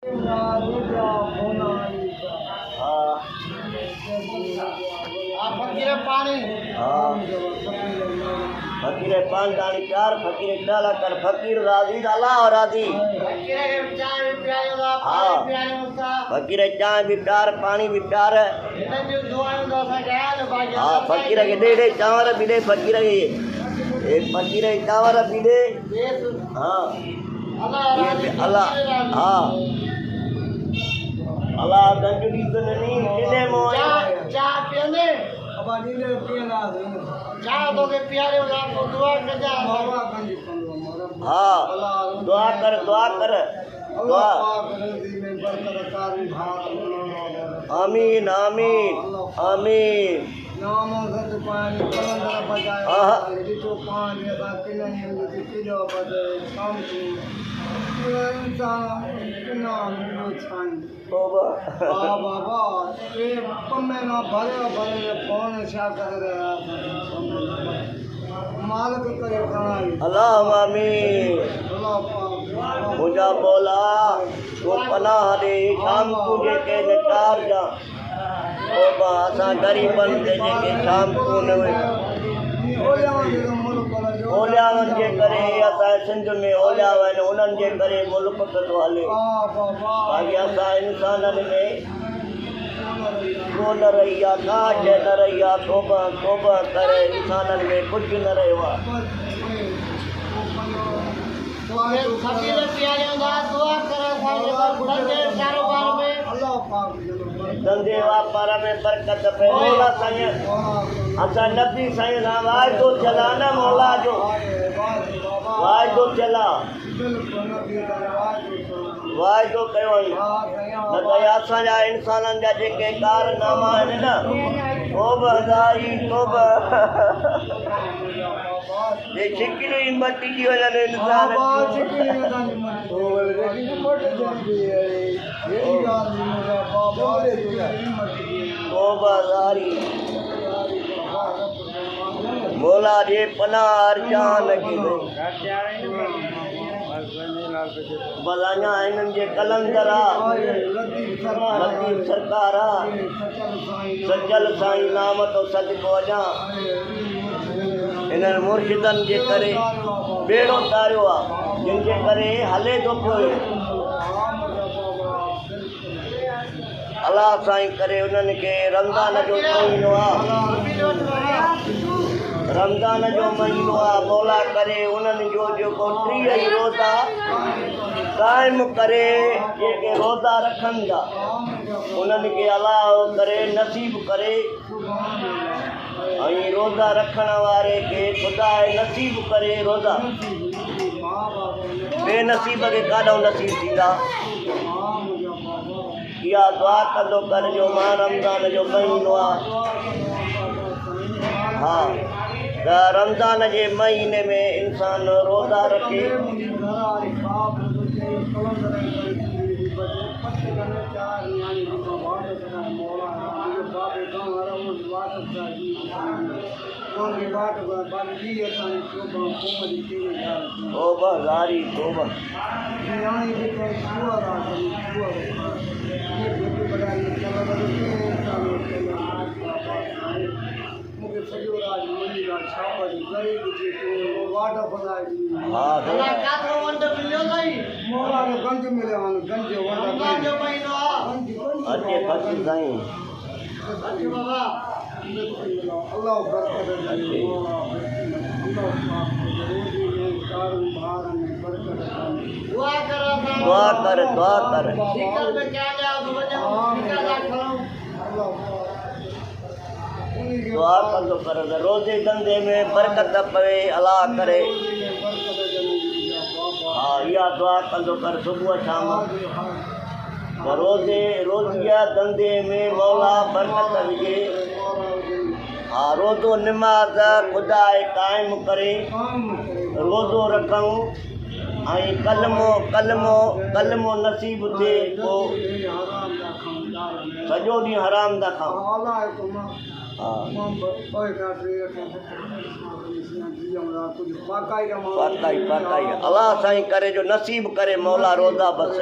फकीर पान दानी प्यार फकीर डाला कर फकीर राजी डाला और राजी फकीर चाय भी प्यार पानी भी प्यार हाँ फकीर के दे दे चावल भी दे फकीर के एक फकीर चावल भी दे हाँ अल्लाह हाँ अल्लाह गंजड़ी तो नहीं किने मोया चाय पीने अब नीले पीना चाय तो के प्यारे वाला को दुआ कर जा हाँ दुआ कर दुआ आमीन आमीन आमीन नाम सत पानी कलंदर बजाए जितो पानी दा किने ने किलो बजे शाम को इंसान नाम लो छान तौबा बाबा ये कमे ना भरे फोन छा कर रहा मालिक करे खाई अल्लाह आमीन अल्लाह पाक मुझा बोला तो पनाह दे शाम को जेके नचार जा तौबा असां गरीबन ते जेके शाम को न ओलियावन जे करे असां सिंध में ओलियावन उन्हनि जे करे मुल्क तो हले बाक़ी असां इंसाननि में को न रही आहे काज न रही आहे तौबा तौबा करे इंसाननि में कुझु न रहियो आहे फकीर प्यारे दा दुआ करे धंधे कारोबार में अल्लाह पाक धंधे वापार में बरकत पे मौला साईं असां नबी साईं सां वाइदो चला न मौला जो वाइदो चला वाइदो कयो न त असांजा इंसाननि जा जेके कारनामा आहिनि न तौबा हज़ारी तौबा ये छिकिरी मटी जी वञनि इंसान तौबा हज़ारी मौला जे पनाह जान लगी वई भलाña हिननि जे कलंदर आहे लतीफ़ सरकार आहे सजल साईं नाम तो सदको वञा हिननि मुर्शिदनि जे करे बेड़ो तारियो आहे जिन जे करे हले थो पियो अलाह साईं करे उन्हनि खे रमज़ान जो महीनो आहे रमज़ान जो महीनो आहे मौला करे उन्हनि जो जेको 30 रोज़ा क़ाइमु करे जेके रोज़ा रखनि था उन्हनि खे अलाह करे नसीब करे ऐं रोज़ा रखण वारे खे ख़ुदा नसीब करे रोज़ा बेनसीब खे काॾों नसीब थींदा इहा दुआ कंदो कर जो मां रमज़ान जो महीनो आहे हा त रमज़ान जे महीने में इंसान रोज़ा रखे तौबा हज़ारी तौबा गंज मिले गंज अचे फकीर साईं अल्लाह बरकत दुआ कर दुआ कंदो कर रोज़े धंधे में बरकत पवे अलाह करे हा इहा दुआ कंदो कर सुबुह शाम रोज़ीअ धंधे में मौला बरकत विझे हा रोज़ो निमाज़ ख़ुदा क़ाइमु करे रोज़ो रखूं ऐं कलमो नसीब थिए पोइ सॼो ॾींहुं हराम था खाऊं पाकाई अलाह साईं करे जो नसीब करे मौला रोज़ा बस